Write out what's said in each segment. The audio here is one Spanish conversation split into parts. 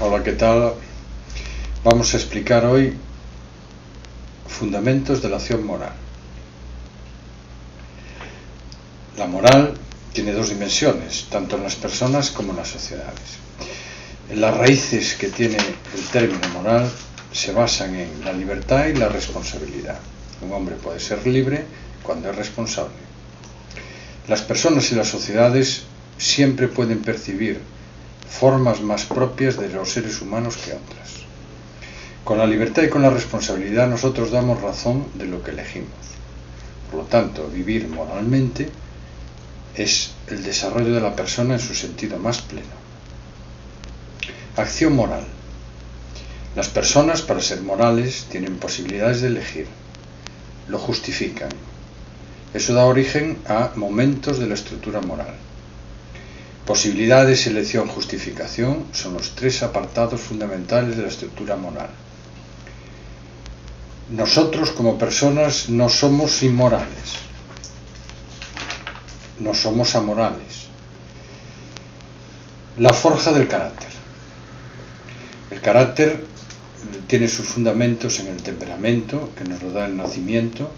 Hola, ¿qué tal? Vamos a explicar hoy fundamentos de la acción moral. La moral tiene dos dimensiones, tanto en las personas como en las sociedades. Las raíces que tiene el término moral se basan en la libertad y la responsabilidad. Un hombre puede ser libre cuando es responsable. Las personas y las sociedades siempre pueden percibir formas más propias de los seres humanos que otras. Con la libertad y con la responsabilidad nosotros damos razón de lo que elegimos. Por lo tanto, vivir moralmente es el desarrollo de la persona en su sentido más pleno. Acción moral. Las personas, para ser morales, tienen posibilidades de elegir. Lo justifican. Eso da origen a momentos de la estructura moral. Posibilidades, elección, justificación son los tres apartados fundamentales de la estructura moral. Nosotros como personas no somos inmorales, no somos amorales. La forja del carácter. El carácter tiene sus fundamentos en el temperamento, que nos lo da el nacimiento,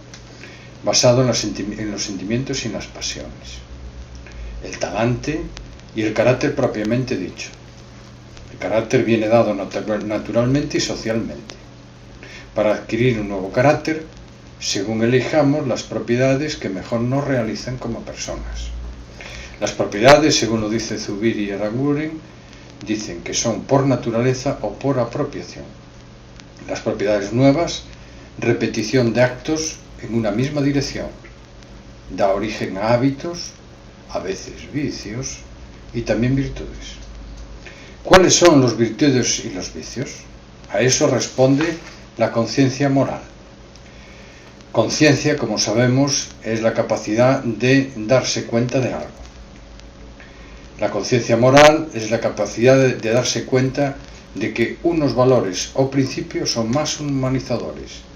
basado en los sentimientos y en las pasiones. El talante y el carácter propiamente dicho. El carácter viene dado naturalmente y socialmente. Para adquirir un nuevo carácter, según elijamos las propiedades que mejor nos realizan como personas. Las propiedades, según lo dice Zubiri y Aranguren, dicen que son por naturaleza o por apropiación. Las propiedades nuevas, repetición de actos en una misma dirección, da origen a hábitos, a veces vicios, y también virtudes. ¿Cuáles son los virtudes y los vicios? A eso responde la conciencia moral. Conciencia, como sabemos, es la capacidad de darse cuenta de algo. La conciencia moral es la capacidad de darse cuenta de que unos valores o principios son más humanizadores.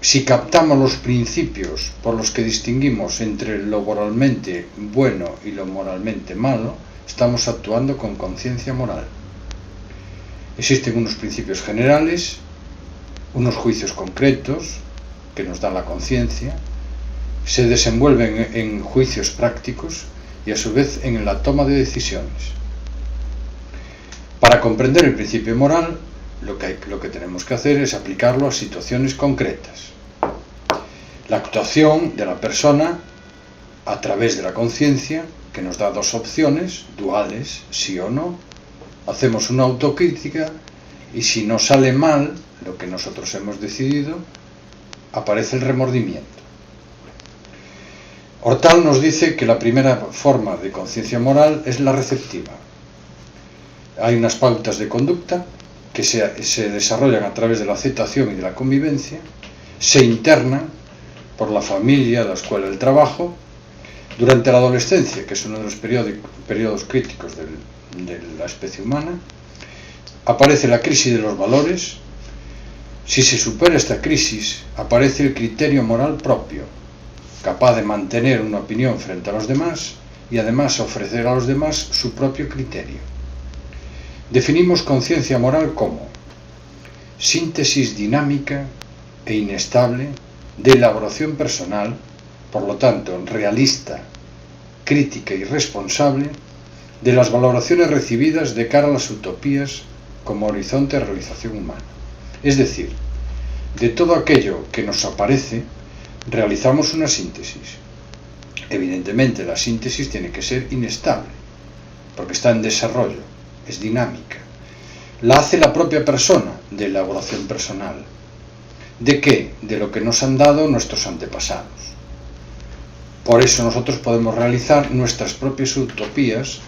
Si captamos los principios por los que distinguimos entre lo moralmente bueno y lo moralmente malo, estamos actuando con conciencia moral. Existen unos principios generales, unos juicios concretos que nos da la conciencia, se desenvuelven en juicios prácticos y a su vez en la toma de decisiones. Para comprender el principio moral, lo que tenemos que hacer es aplicarlo a situaciones concretas. La actuación de la persona a través de la conciencia, que nos da dos opciones, duales, sí o no. Hacemos una autocrítica y si nos sale mal lo que nosotros hemos decidido, aparece el remordimiento. Hortal nos dice que la primera forma de conciencia moral es la receptiva. Hay unas pautas de conducta que se desarrollan a través de la aceptación y de la convivencia, se internan por la familia, la escuela, el trabajo. Durante la adolescencia, que es uno de los periodos críticos de la especie humana, aparece la crisis de los valores. Si se supera esta crisis, aparece el criterio moral propio, capaz de mantener una opinión frente a los demás y además ofrecer a los demás su propio criterio. Definimos conciencia moral como síntesis dinámica e inestable de elaboración personal, por lo tanto realista, crítica y responsable, de las valoraciones recibidas de cara a las utopías como horizonte de realización humana. Es decir, de todo aquello que nos aparece, realizamos una síntesis. Evidentemente, la síntesis tiene que ser inestable, porque está en desarrollo, es dinámica. La hace la propia persona de elaboración personal. ¿De qué? De lo que nos han dado nuestros antepasados. Por eso nosotros podemos realizar nuestras propias utopías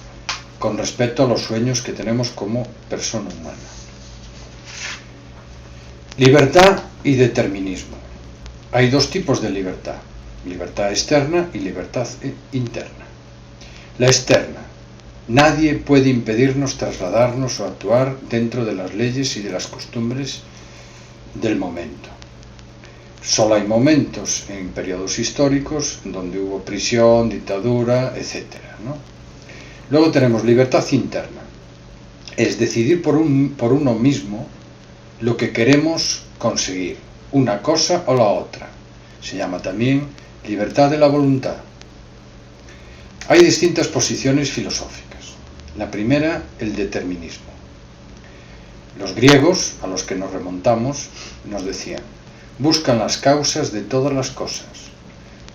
con respecto a los sueños que tenemos como persona humana. Libertad y determinismo. Hay dos tipos de libertad: libertad externa y libertad interna. La externa. Nadie puede impedirnos trasladarnos o actuar dentro de las leyes y de las costumbres del momento. Solo hay momentos en periodos históricos donde hubo prisión, dictadura, etc., ¿no? Luego tenemos libertad interna. es decidir por uno mismo lo que queremos conseguir, una cosa o la otra. Se llama también libertad de la voluntad. Hay distintas posiciones filosóficas. La primera, el determinismo. Los griegos, a los que nos remontamos, nos decían: buscan las causas de todas las cosas.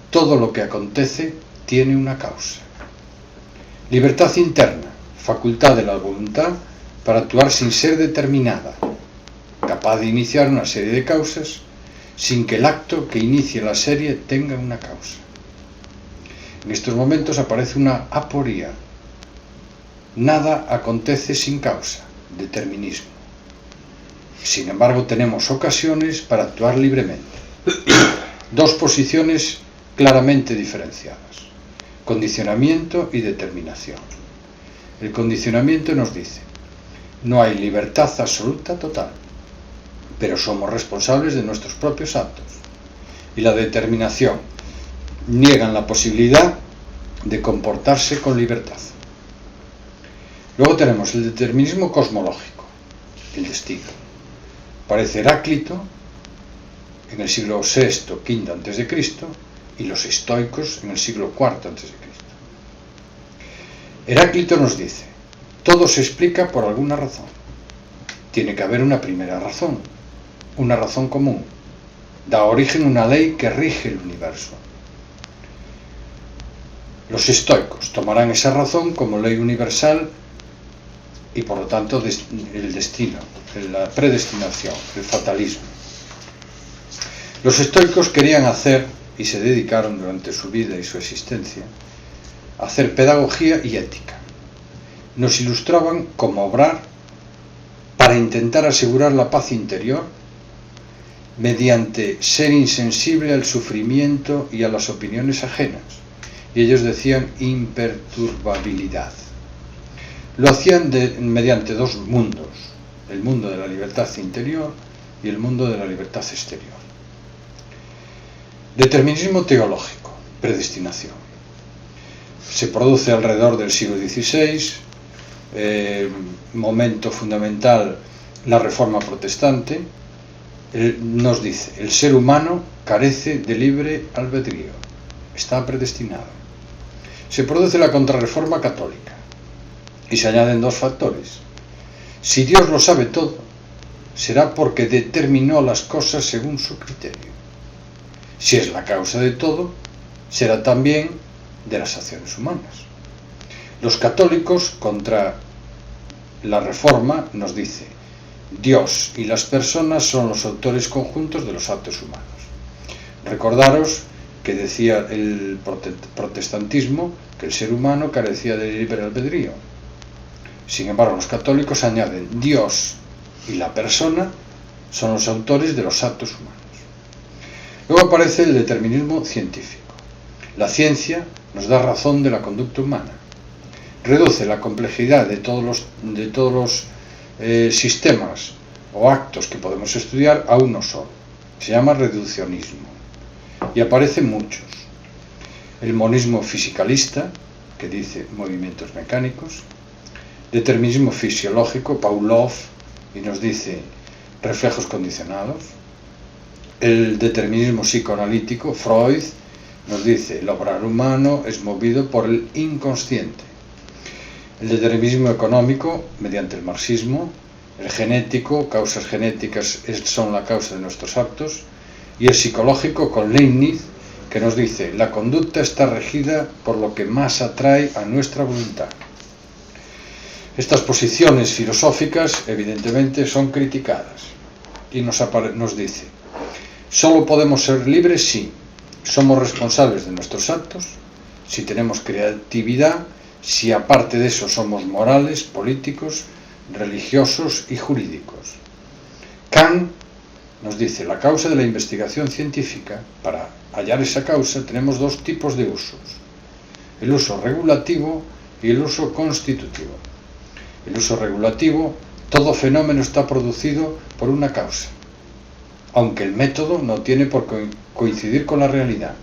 Todo lo que acontece tiene una causa. Libertad interna, facultad de la voluntad para actuar sin ser determinada, capaz de iniciar una serie de causas sin que el acto que inicie la serie tenga una causa. En estos momentos aparece una aporía. Nada acontece sin causa, determinismo. Sin embargo, tenemos ocasiones para actuar libremente. Dos posiciones claramente diferenciadas: condicionamiento y determinación. El condicionamiento nos dice: no hay libertad absoluta total, pero somos responsables de nuestros propios actos. Y la determinación: niegan la posibilidad de comportarse con libertad. Luego tenemos el determinismo cosmológico, el destino. Aparece Heráclito en el siglo VI, V a.C. y los estoicos en el siglo IV a.C. Heráclito nos dice: todo se explica por alguna razón. Tiene que haber una primera razón, una razón común. Da origen a una ley que rige el universo. Los estoicos tomarán esa razón como ley universal y por lo tanto el destino, la predestinación, el fatalismo. Los estoicos querían hacer, y se dedicaron durante su vida y su existencia, a hacer pedagogía y ética. Nos ilustraban cómo obrar para intentar asegurar la paz interior mediante ser insensible al sufrimiento y a las opiniones ajenas. Y ellos decían imperturbabilidad. Lo hacían mediante dos mundos: el mundo de la libertad interior y el mundo de la libertad exterior. Determinismo teológico, predestinación. Se produce alrededor del siglo XVI, momento fundamental, la Reforma Protestante. Nos dice: el ser humano carece de libre albedrío, está predestinado. Se produce la Contrarreforma Católica y se añaden dos factores. Si Dios lo sabe todo, será porque determinó las cosas según su criterio. Si es la causa de todo, será también de las acciones humanas. Los católicos, contra la Reforma, nos dice: Dios y las personas son los autores conjuntos de los actos humanos. Recordaros que decía el protestantismo que el ser humano carecía de libre albedrío. Sin embargo, los católicos añaden: Dios y la persona son los autores de los actos humanos. Luego aparece el determinismo científico. La ciencia nos da razón de la conducta humana. Reduce la complejidad de todos los sistemas o actos que podemos estudiar a uno solo. Se llama reduccionismo. Y aparecen muchos. El monismo fisicalista, que dice movimientos mecánicos. Determinismo fisiológico, Pavlov, y nos dice reflejos condicionados. El determinismo psicoanalítico, Freud, nos dice: el obrar humano es movido por el inconsciente. El determinismo económico, mediante el marxismo. El genético, causas genéticas son la causa de nuestros actos. Y el psicológico, con Leibniz, que nos dice: la conducta está regida por lo que más atrae a nuestra voluntad. Estas posiciones filosóficas, evidentemente, son criticadas. Y nos dice: solo podemos ser libres si somos responsables de nuestros actos, si tenemos creatividad, si aparte de eso somos morales, políticos, religiosos y jurídicos. Kant nos dice: la causa de la investigación científica, para hallar esa causa tenemos dos tipos de usos: el uso regulativo y el uso constitutivo. El uso regulativo: todo fenómeno está producido por una causa, aunque el método no tiene por qué coincidir con la realidad.